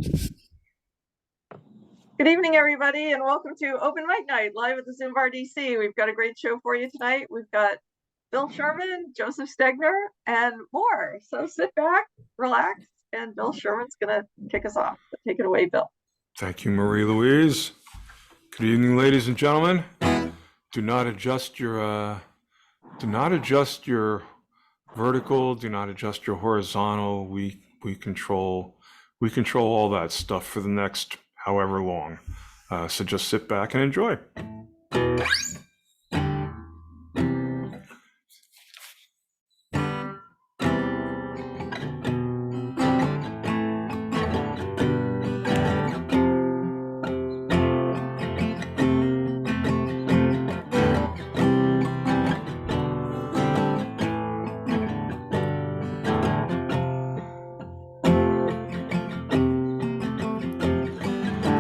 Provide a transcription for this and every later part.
Good evening, everybody, and welcome to Open Mic Night, live at the ZoomBarDC. We've got a great show for you tonight. We've got Bill Sherman, Joseph Stegner, and more. So sit back, relax, and Bill Sherman's going to kick us off. So take it away, Bill. Thank you, Marie-Louise. Good evening, ladies and gentlemen. Do not adjust your vertical. Do not adjust your horizontal. We control all that stuff for the next however long. So just sit back and enjoy.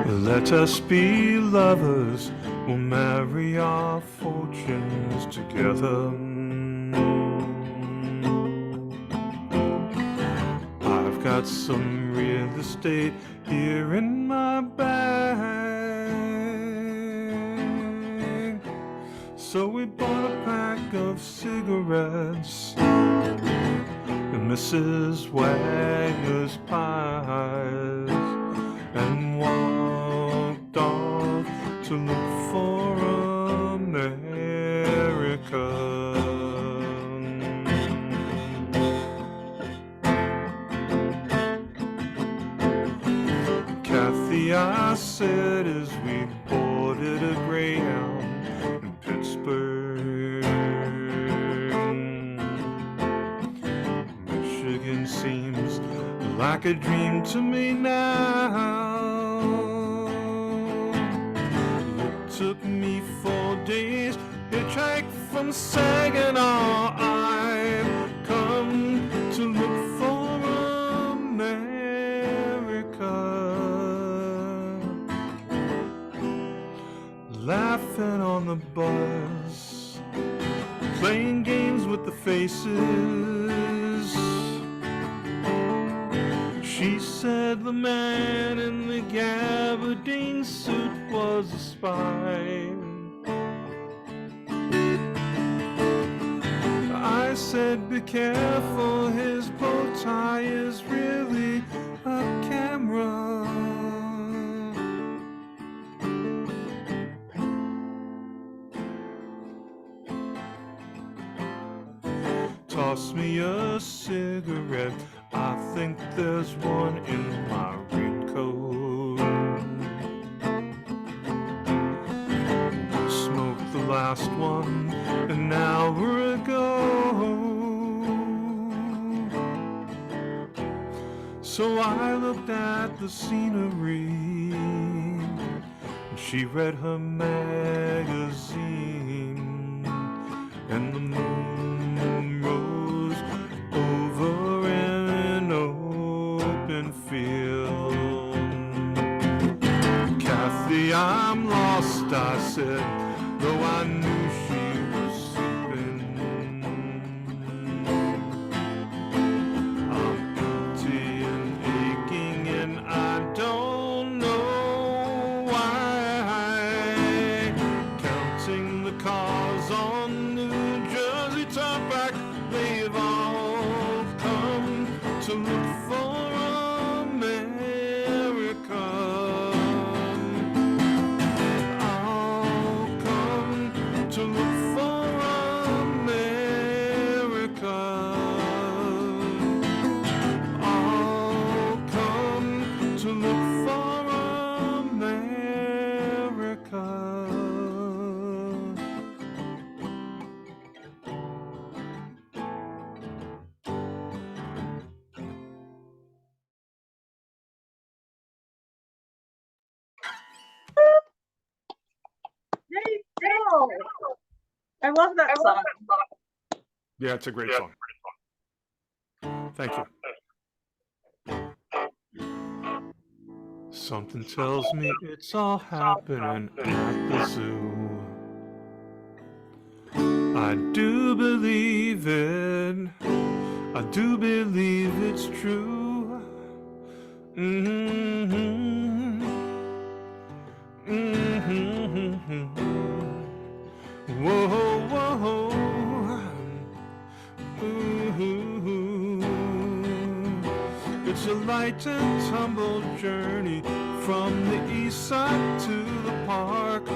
Let us be lovers, we'll marry our fortunes together. I've got some real estate here in my bag, so we bought a pack of cigarettes and Mrs. Wagner's pies, and walked off to look for America. Kathy, I said as we boarded a Greyhound in Pittsburgh, Michigan seems like a dream to me now. It took me 4 days, hitchhike from Saginaw. I've come to look for America. Laughing on the bus, playing games with the faces. She said the man in the gabardine suit was a spy. I said, be careful, his bow tie is really a camera. Toss me a cigarette, I think there's one in my raincoat. Smoked the last one an hour ago. So I looked at the scenery, and she read her magazine, and the moon rose over an open field. Kathy, I'm lost, I said, though I knew she was sleeping. I'm empty and aching, and I don't know why. Counting the cars on New Jersey Turnpike, they've all come to look for America. All come to look for America. All come to look for America. Hey, Bill! I love that song. Yeah, it's a great song. Thank you. Something tells me it's all happening at the zoo. I do believe it. I do believe it's true. Mm-hmm. Mm-hmm. Whoa, whoa. Ooh. It's a light and tumble journey from the east side to the park,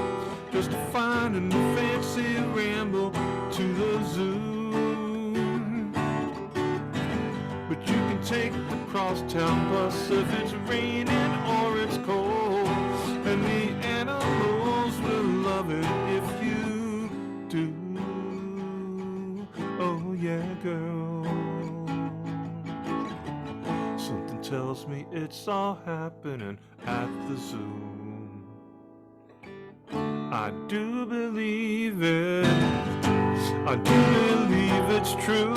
just a fine and fancy ramble to the zoo. But you can take the crosstown bus if it's raining or it's cold, and the animals will love it if you do. Oh yeah, girl. Something tells me it's all happening at the zoo. I do believe it. I do believe it's true.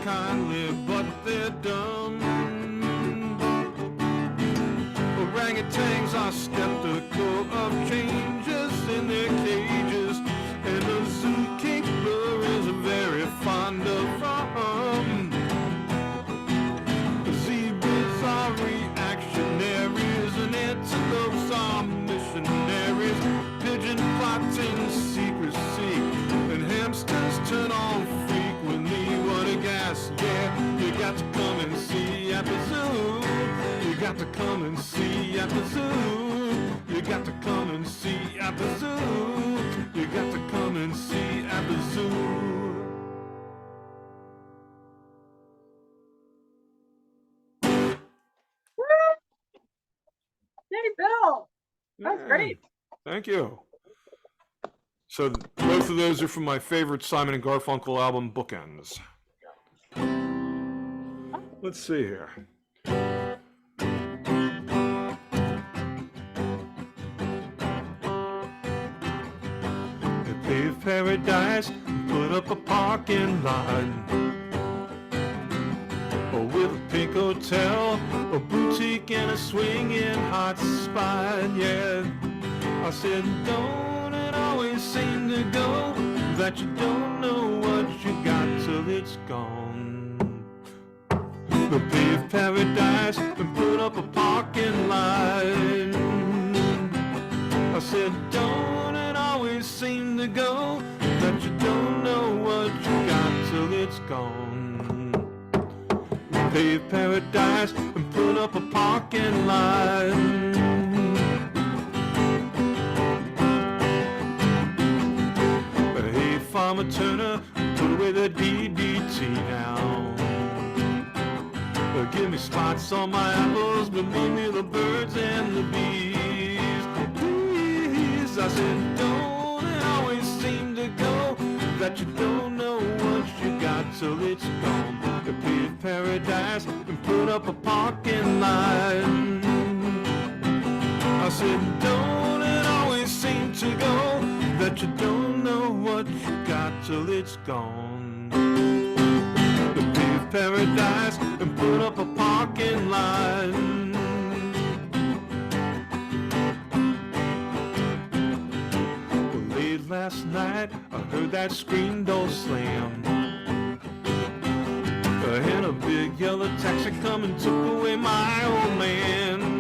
Kindly, but they're dumb. Orangutans are skeptical of changes in their cages, and the zookeeper is very fond of rum. Zebras are reactionaries, and antelopes are missionaries. Pigeon plotting secrecy, and hamsters turn on frequently. What a gas, yeah, you got to come and see at the zoo. You got to come and see at the zoo. You got to come and see at the zoo. You got to come and see at the zoo. Hey, Bill. That's great. Thank you. So both of those are from my favorite Simon and Garfunkel album, Bookends. Let's see here. They paved paradise, put up a parking lot, with a pink hotel, a boutique, and a swinging hot spot. Yeah, I said, don't it always seem to go that you don't know what you got till it's gone? The paved paradise and put up a parking lot. I said, don't it always seem to go that you don't know what you got till it's gone? The paved paradise and put up a parking lot. Farmer Turner, put away the DDT now. Give me spots on my apples, but leave me the birds and the bees. Please, I said, don't it always seem to go that you don't know what you got till it's gone? The paved paradise and put up a parking lot. I said, don't it always seem to go that you don't know what you got till it's gone? The paved paradise and put up a parking lot. Late last night I heard that screen door slam, and a big yellow taxi come and took away my old man.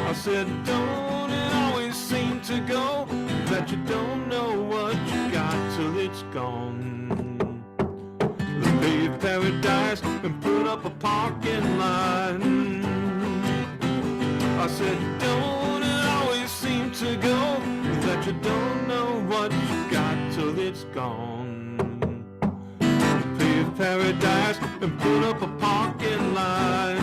I said, don't it always seem to go that you don't know what you got till it's gone? The paved paradise and put up a parking lot. I said, don't it always seem to go that you don't know what you got till it's gone? The paved paradise and put up a parking lot.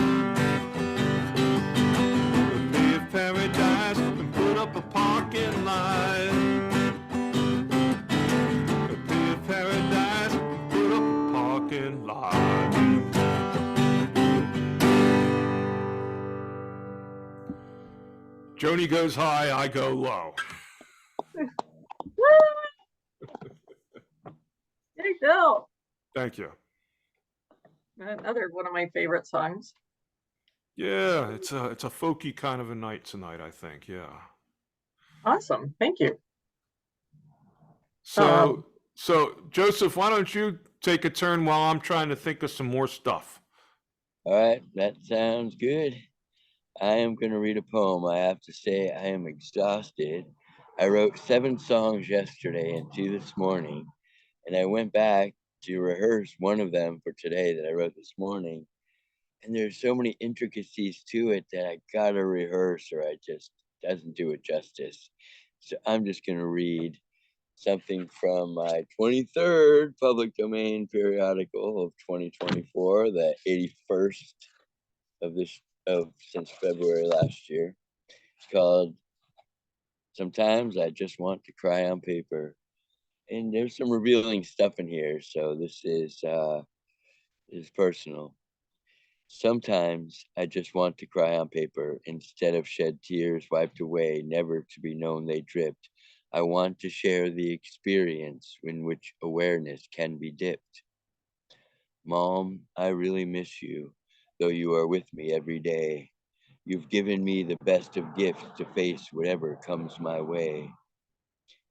The paved paradise and put up a parking lot. The paved paradise and put up a parking lot. Joni goes high, I go low. Bill, Thank you. another one of my favorite songs. Yeah, it's a folky kind of a night tonight, I think. Yeah. Awesome. Thank you. So so Joseph, why don't you take a turn while I'm trying to think of some more stuff? All right, that sounds good. I am going to read a poem. I have to say, I am exhausted. I wrote 7 songs yesterday and 2 this morning, and I went back to rehearse one of them for today that I wrote this morning. And there's so many intricacies to it that I gotta rehearse, or I just doesn't do it justice. So I'm just going to read something from my 23rd public domain periodical of 2024, the 81st of this of since February last year. It's called "Sometimes I Just Want to Cry on Paper," and there's some revealing stuff in here. So this is personal. Sometimes I just want to cry on paper instead of shed tears wiped away, never to be known they dripped. I want to share the experience in which awareness can be dipped. Mom, I really miss you, though you are with me every day. You've given me the best of gifts to face whatever comes my way.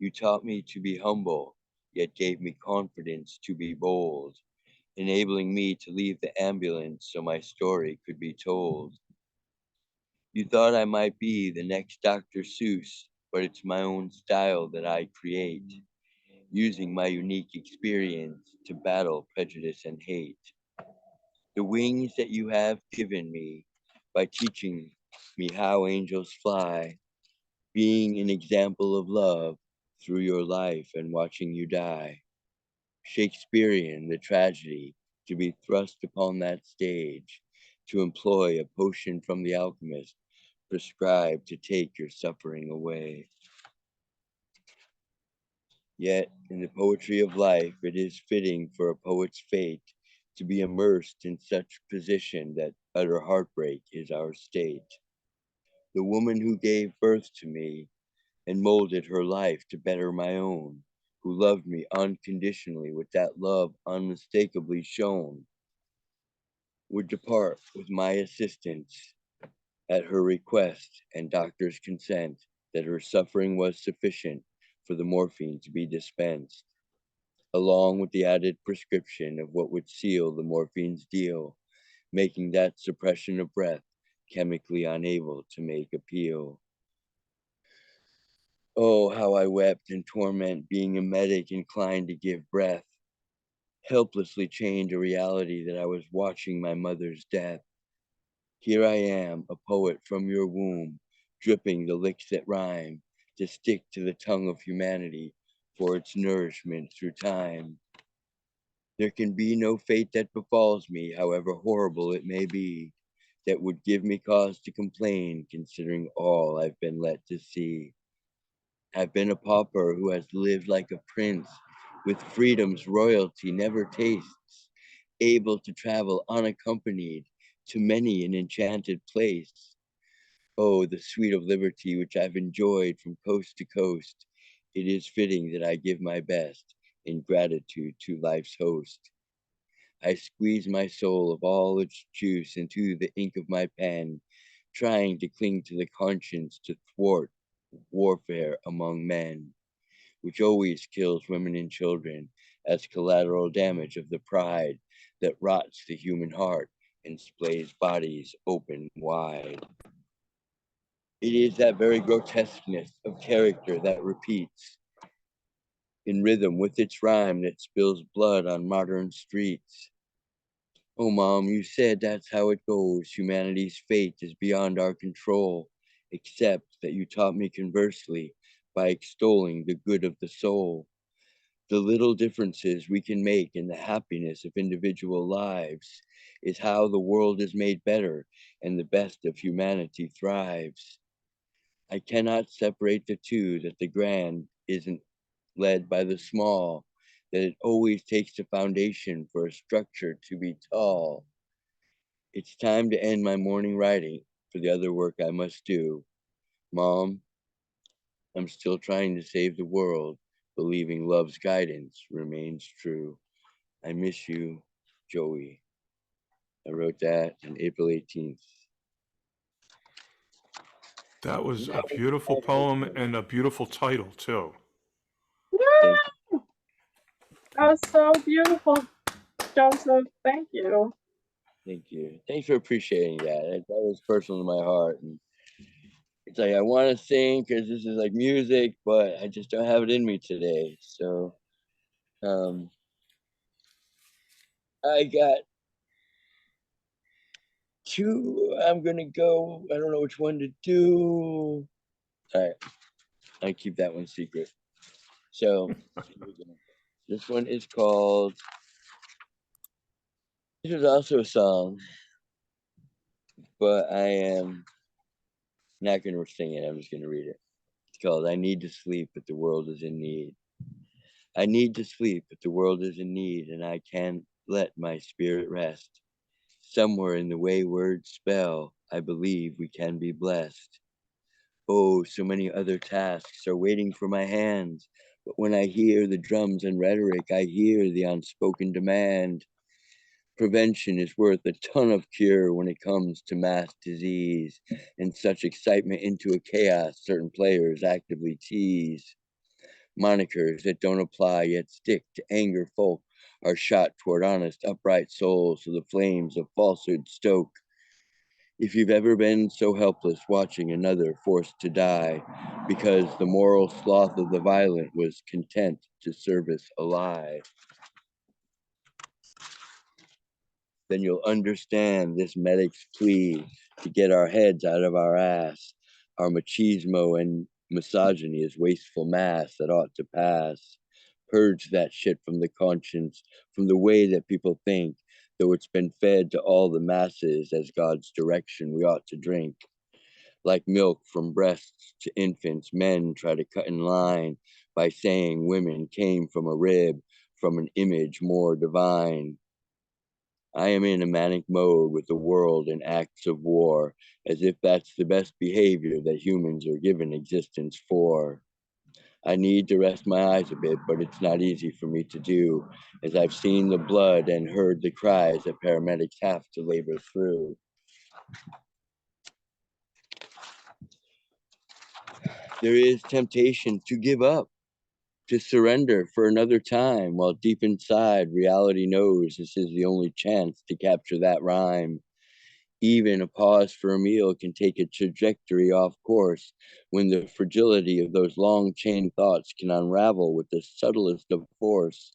You taught me to be humble, yet gave me confidence to be bold, enabling me to leave the ambulance so my story could be told. You thought I might be the next Dr. Seuss, but it's my own style that I create, using my unique experience to battle prejudice and hate. The wings that you have given me by teaching me how angels fly, being an example of love through your life and watching you die. Shakespearean, the tragedy, to be thrust upon that stage, to employ a potion from the alchemist prescribed to take your suffering away. Yet, in the poetry of life, it is fitting for a poet's fate to be immersed in such position that utter heartbreak is our state. The woman who gave birth to me and molded her life to better my own, who loved me unconditionally with that love unmistakably shown, would depart with my assistance at her request and doctor's consent that her suffering was sufficient for the morphine to be dispensed, along with the added prescription of what would seal the morphine's deal, making that suppression of breath chemically unable to make appeal. Oh, how I wept in torment, being a medic inclined to give breath, helplessly chained to reality that I was watching my mother's death. Here I am, a poet from your womb, dripping the licks that rhyme to stick to the tongue of humanity for its nourishment through time. There can be no fate that befalls me, however horrible it may be, that would give me cause to complain, considering all I've been let to see. I've been a pauper who has lived like a prince, with freedom's royalty never tastes, able to travel unaccompanied to many an enchanted place. Oh, the sweet of liberty which I've enjoyed from coast to coast. It is fitting that I give my best in gratitude to life's host. I squeeze my soul of all its juice into the ink of my pen, trying to cling to the conscience to thwart warfare among men, which always kills women and children as collateral damage of the pride that rots the human heart and splays bodies open wide. It is that very grotesqueness of character that repeats in rhythm with its rhyme that spills blood on modern streets. Oh, Mom, you said that's how it goes. Humanity's fate is beyond our control, except that you taught me conversely by extolling the good of the soul. The little differences we can make in the happiness of individual lives is how the world is made better and the best of humanity thrives. I cannot separate the two, that the grand isn't led by the small, that it always takes the foundation for a structure to be tall. It's time to end my morning writing for the other work I must do. Mom, I'm still trying to save the world, believing love's guidance remains true. I miss you, Joey. I wrote that on April 18th. That was a beautiful poem and a beautiful title, too. Thank Woo! That was so beautiful, Joseph. Thank you. Thank you. Thanks for appreciating that. That was personal to my heart. And it's like I want to sing because this is like music, but I just don't have it in me today. So I got two. I'm gonna go. I don't know which one to do. All right, I keep that one secret. So this one is called. This is also a song, but I am not gonna sing it. I'm just gonna read it. It's called "I Need to Sleep, but the World is in Need." I need to sleep, but the world is in need, and I can't let my spirit rest. Somewhere in the wayward spell, I believe we can be blessed. Oh, so many other tasks are waiting for my hands. But when I hear the drums and rhetoric, I hear the unspoken demand. Prevention is worth a ton of cure when it comes to mass disease, and such excitement into a chaos certain players actively tease. Monikers that don't apply yet stick to anger folk are shot toward honest, upright souls so the flames of falsehood stoke. If you've ever been so helpless watching another forced to die because the moral sloth of the violent was content to service a lie, then you'll understand this medic's plea to get our heads out of our ass. Our machismo and misogyny is wasteful mass that ought to pass. Purge that shit from the conscience, from the way that people think, though it's been fed to all the masses as God's direction we ought to drink. Like milk from breasts to infants, men try to cut in line by saying women came from a rib, from an image more divine. I am in a manic mode with the world in acts of war, as if that's the best behavior that humans are given existence for. I need to rest my eyes a bit, but it's not easy for me to do, as I've seen the blood and heard the cries that paramedics have to labor through. There is temptation to give up, to surrender for another time, while deep inside reality knows this is the only chance to capture that rhyme. Even a pause for a meal can take a trajectory off course when the fragility of those long chain thoughts can unravel with the subtlest of force.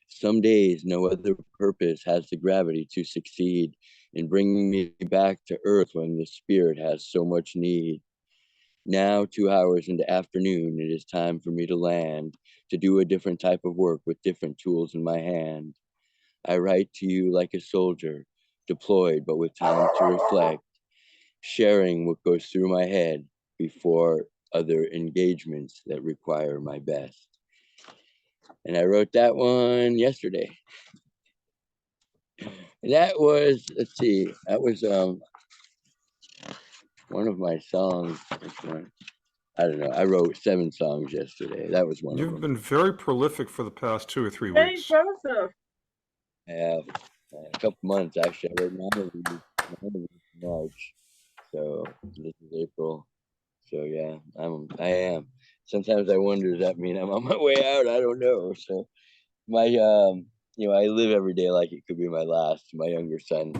Some days, no other purpose has the gravity to succeed in bringing me back to earth when the spirit has so much need. Now, 2 hours into afternoon, it is time for me to land, to do a different type of work with different tools in my hand. I write to you like a soldier, deployed but with time to reflect, sharing what goes through my head before other engagements that require my best. And I wrote that one yesterday. And that was, let's see, that was one of my songs. I don't know. I wrote 7 songs yesterday. That was one of You've them. been very prolific for the past 2 or 3 Hey, weeks. Joseph. I have a couple months actually. I wrote 9 of these in March. So this is April. So yeah, I am. Sometimes I wonder, does that mean I'm on my way out? I don't know. So my I live every day like it could be my last. My younger son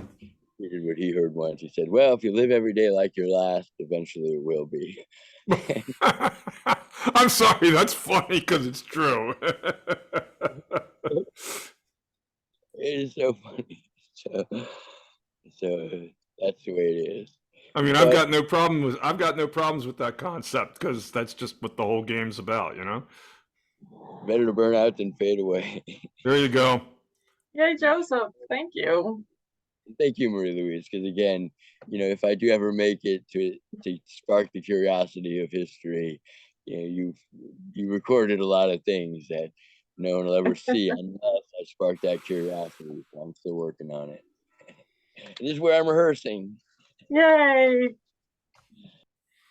heard what he heard once. He said, well, if you live every day like your last, eventually it will be. I'm sorry, that's funny because it's true. It is so funny. So that's the way it is. I mean, I've But got no problems with that concept because that's just what the whole game's about, you know? better to burn out than fade away. There you go. Yay, Joseph. Thank you. Thank you, Marie-Louise, because again, if I do ever make it to spark the curiosity of history, you recorded a lot of things that no one will ever see unless I spark that curiosity. So I'm still working on it. This is where I'm rehearsing. Yay.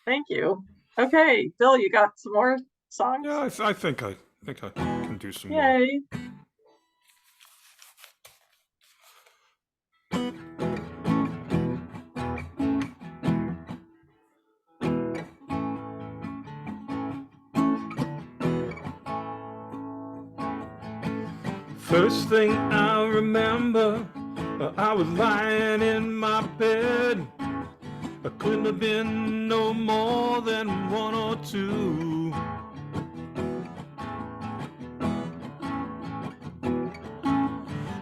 Thank you. Okay, Bill, you got some more songs? Yeah, I think I can do some more. Yay. First thing I remember, I was lying in my bed. I couldn't have been no more than 1 or 2.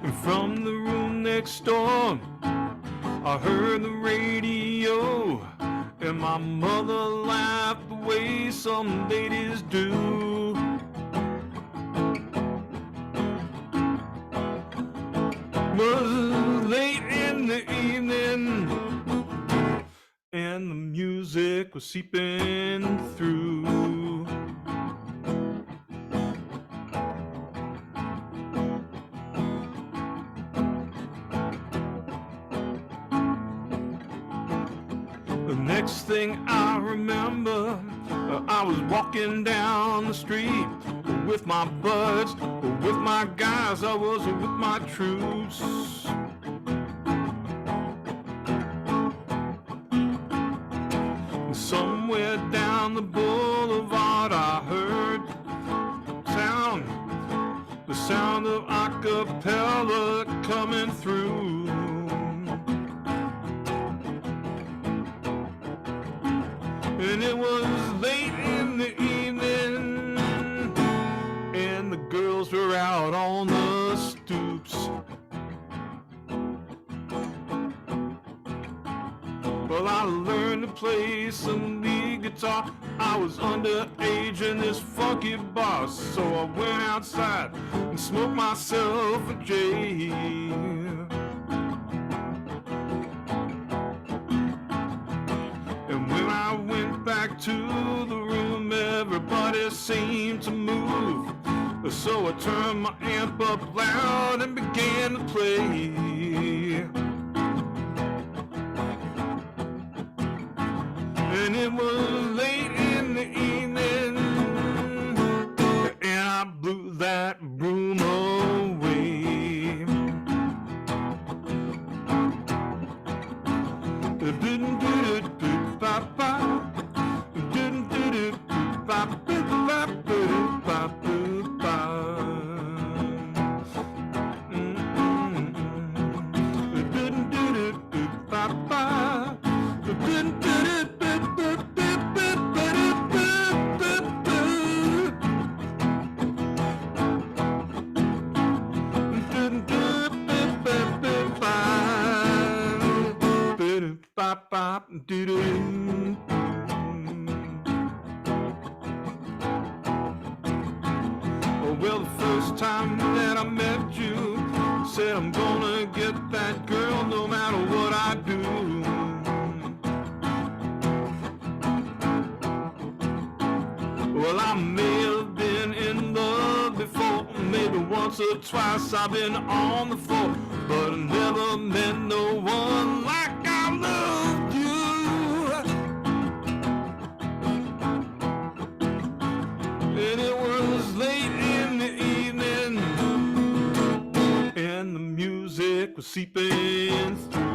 And from the room next door, I heard the radio, and my mother laughed the way some ladies do. It was late in the evening, and the music was seeping through. The next thing I remember, I was walking down the street with my buds, with my guys, I was with my troops. Somewhere down the boulevard I heard the sound of a cappella coming through. And it was late in the evening, and the girls were out on the stoops. Well, I learned to play some lead guitar. I was underage in this funky bar, so I went outside and smoked myself a J. And when I went back to the room, everybody seemed to move. So I turned my amp up loud and began to play. And it was late in the evening, and I blew that room away. Well, the first time that I met you, said I'm gonna get that girl no matter what I do. Well, I may have been in love before, maybe once or twice I've been on the floor, but I never met no one like I loved you. And it was late in the evening, and the music was seeping through.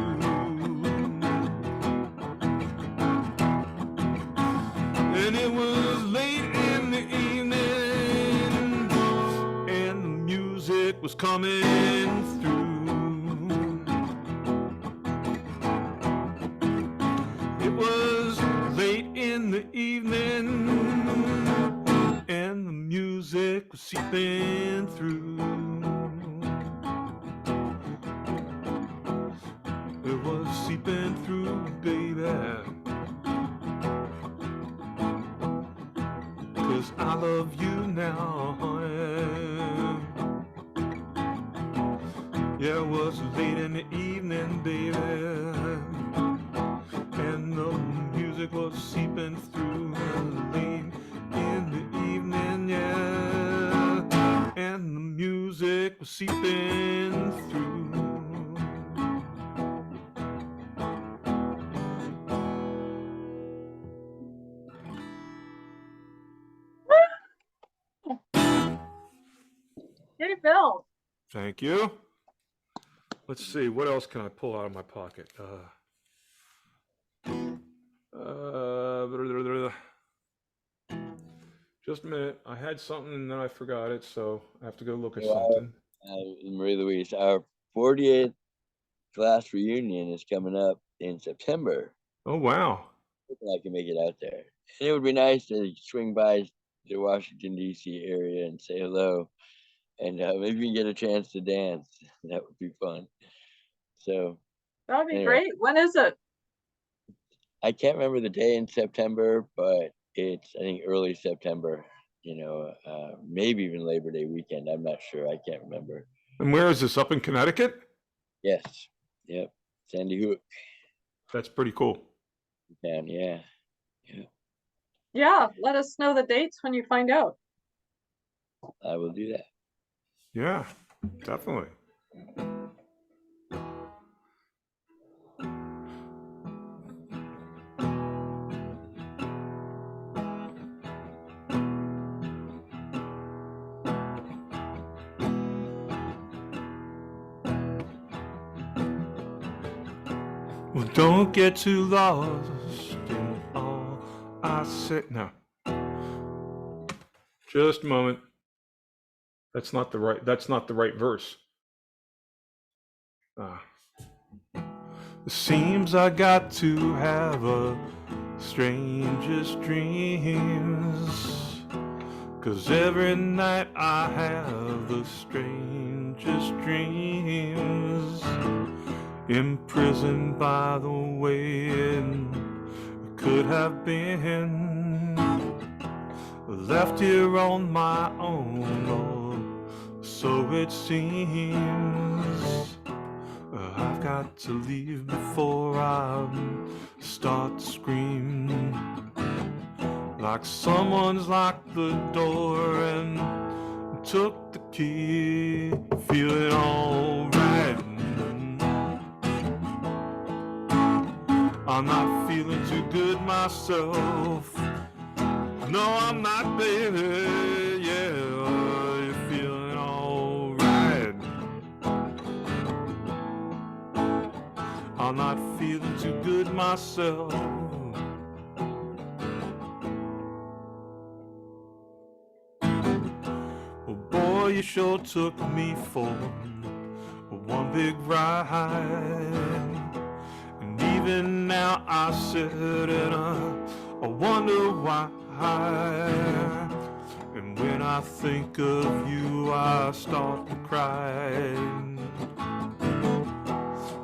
And it was late in the evening, and the music was coming through. It was late in the evening, and the music was seeping through. It was seeping through, baby, 'cause I love you now, honey. Yeah, it was late in the evening, baby, and the music was seeping through. Late in the evening, yeah, and the music was seeping through. Hey, Bill. Thank you. Let's see, what else can I pull out of my pocket? Just a minute. I had something and then I forgot it, so I have to go look at something. Marie-Louise, our 40th class reunion is coming up in September. Oh, wow. Hoping I can make it out there. And it would be nice to swing by the Washington, D.C. area and say hello. And maybe we can get a chance to dance. That would be fun. So That would be anyway, great. When is it? I can't remember the day in September, but it's, I think, early September, maybe even Labor Day weekend. I'm not sure. I can't remember. And where is this? Up in Connecticut? Yes. Yep. Sandy Hook. That's pretty cool. Down, yeah. Yeah, let us know the dates when you find out. I will do that. Yeah, definitely. Well, don't get too lost in all I say. No. Just a moment. That's not the right verse. It seems I got to have a strangest dreams, 'cause every night I have the strangest dreams, imprisoned by the way it could have been, left here on my own, or so it seems. I've got to leave before I start to scream, like someone's locked the door and took the key, feeling alright. I'm not feeling too good myself. No, I'm not, baby. Yeah, you're feeling alright. I'm not feeling too good myself. Well, boy, you sure took me for one big ride. And even now I sit and I wonder why. And when I think of you, I start to cry.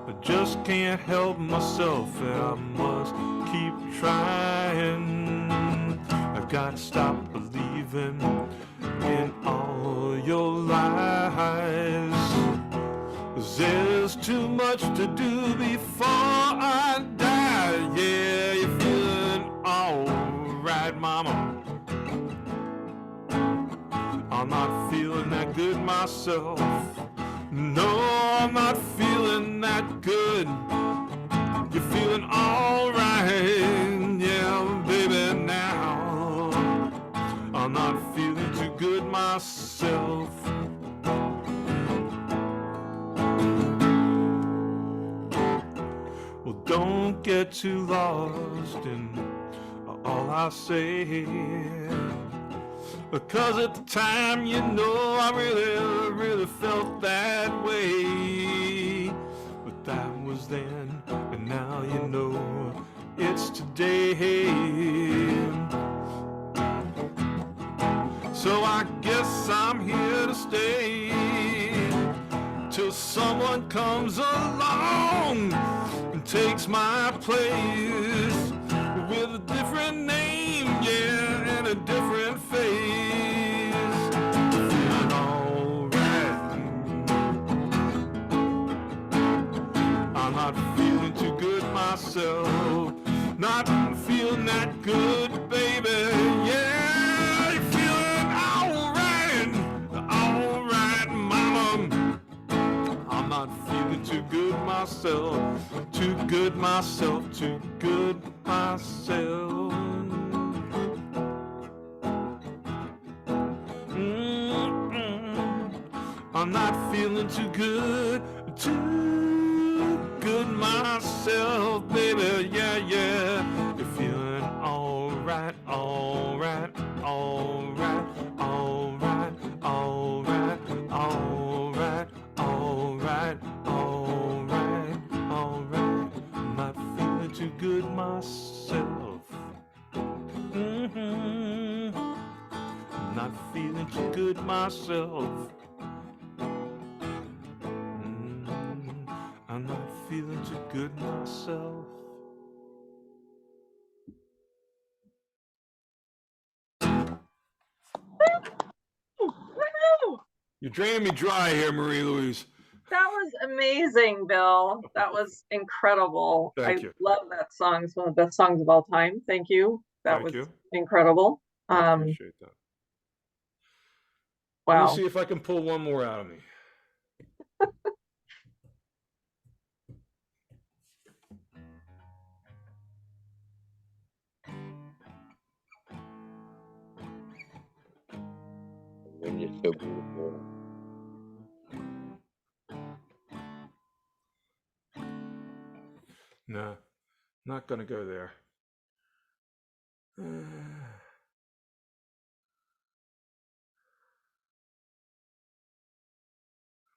I just can't help myself, and I must keep trying. I gotta stop believing in all your lies. 'Cause there's too much to do before I die. Yeah, you're feeling alright, mama. I'm not feeling that good myself. No, I'm not feeling that good. You're feeling alright, yeah, baby, now. I'm not feeling too good myself. Well, don't get too lost in all I say, because at the time, you know, I really felt that way. But that was then, and now you know it's today. So I guess I'm here to stay till someone comes along and takes my place with a different name, yeah, and a different face. Feeling alright. I'm not feeling too good myself. Not feeling that good, baby. Yeah, you're feeling alright, mama. I'm not feeling too good myself. Too good myself, too good myself. I'm not feeling too good myself, baby, yeah, yeah. You're feeling alright, alright, alright, alright, alright, alright. myself. I'm not feeling too good myself. Woohoo! You're draining me dry here, Marie-Louise. That was amazing, Bill. That was incredible. Thank I you. love that song. It's one of the best songs of all time. Thank you. That Thank was you. incredible. I appreciate that. Let me Wow. see if I can pull one more out of me. When you're so beautiful. No, not gonna go there.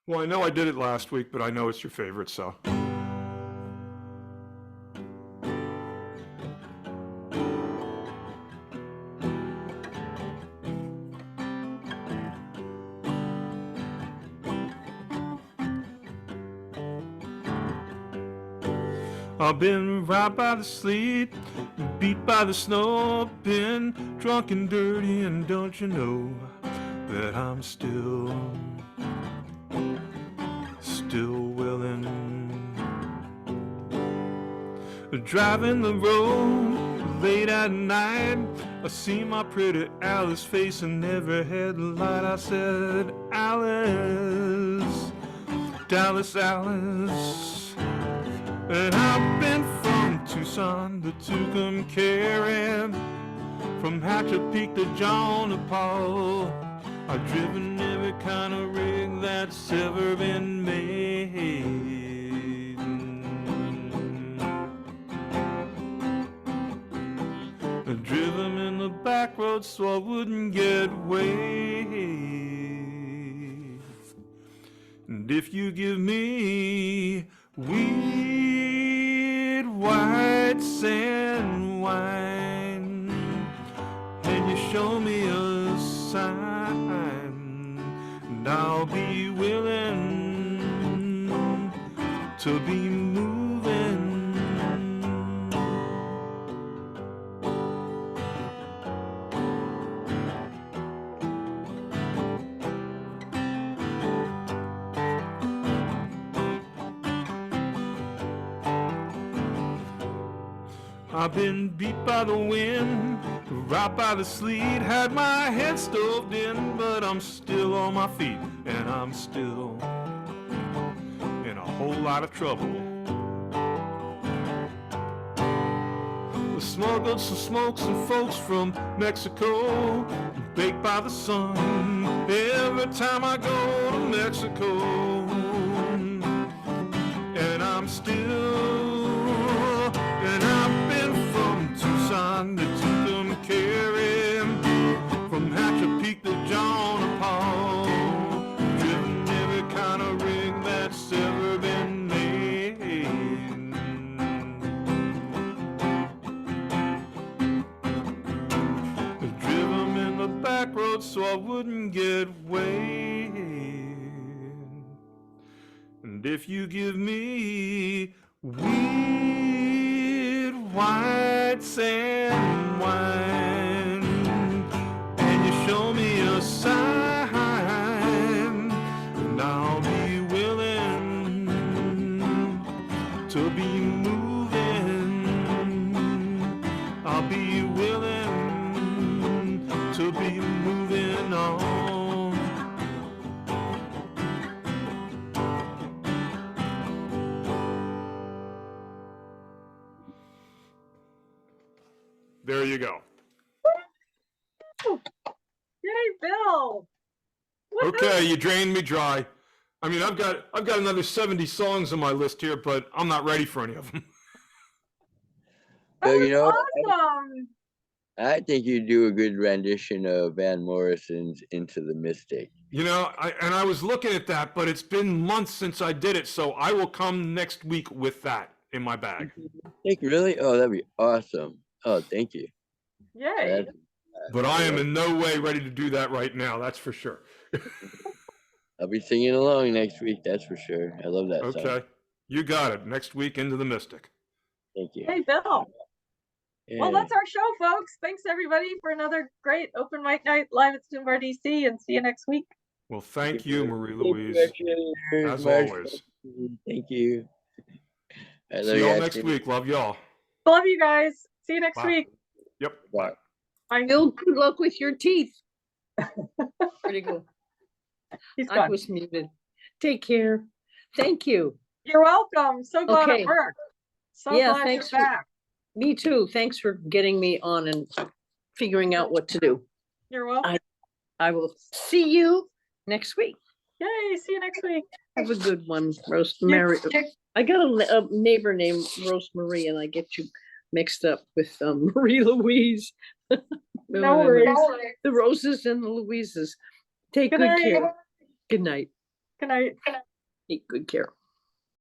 Well, I know I did it last week, but I know it's your favorite, so. I've been right by the sleet, beat by the snow, been drunk and dirty, and don't you know that I'm still willing. Driving the road late at night, I see my pretty Alice face in every headlight. I said, Alice, Dallas Alice. And I've been from Tucson to Tucumcari, from Hatchet Peak to John Paul. I've driven every kind of rig that's ever been made. I've driven in the back roads so I wouldn't get weighed. And if you give me wheat, white sand wine, and you show me a sign, and I'll be willing to be moving. I've been beat by the wind, right by the sleet, had my head stoved in, but I'm still on my feet, and I'm still in a whole lot of trouble. We smuggled some smokes and folks from Mexico, baked by the sun, every time I go to Mexico, and I'm still, and I've been from Tucson to Tucumcari, from Hatchet Peak to John Paul, driven every kind of rig that's ever been made. Driven them in the back roads so I wouldn't get weighed. And if you give me wheat, white sand wine, and you show me a sign, and I'll be willing to be moving. I'll be willing to be moving on. There you go. Yay, Bill. Okay, you drained me dry. I mean, I've got another 70 songs on my list here, but I'm not ready for any of them. That So, was you know, awesome. I think you do a good rendition of Van Morrison's Into the Mystic. You know, I was looking at that, but it's been months since I did it, so I will come next week with that in my bag. Think really? Oh, that'd be awesome. Oh, thank you. Yay. That's- But I am in no way ready to do that right now, that's for sure. I'll be singing along next week, that's for sure. I love that song. Okay, you got it. Next week, Into the Mystic. Thank you. Hey, Bill. Well, Yeah. that's our show, folks. Thanks everybody for another great open mic night live at ZoomBarDC, and see you next week. Well, thank you, Thank Marie-Louise, you, as Marshall. always. Thank you. I love See you y'all guys. next week. Love y'all. Love you guys. See you next Bye. week. Yep. Bye. Bye. Bill, good luck with your teeth. Pretty good. He's I gone. was muted. Take care. Thank you. You're welcome. So glad Okay. it worked. So Yeah, glad thanks you're for- back. Me too. Thanks for getting me on and figuring out what to do. You're welcome. I will see you next week. Yay, see you next week. Have a good one, Rosemary. I got a neighbor named Rosemary, and I get you mixed up with Marie-Louise. No worries. The Roses and the Louises. Take Good good night. care. Good night. Good night. Take good care.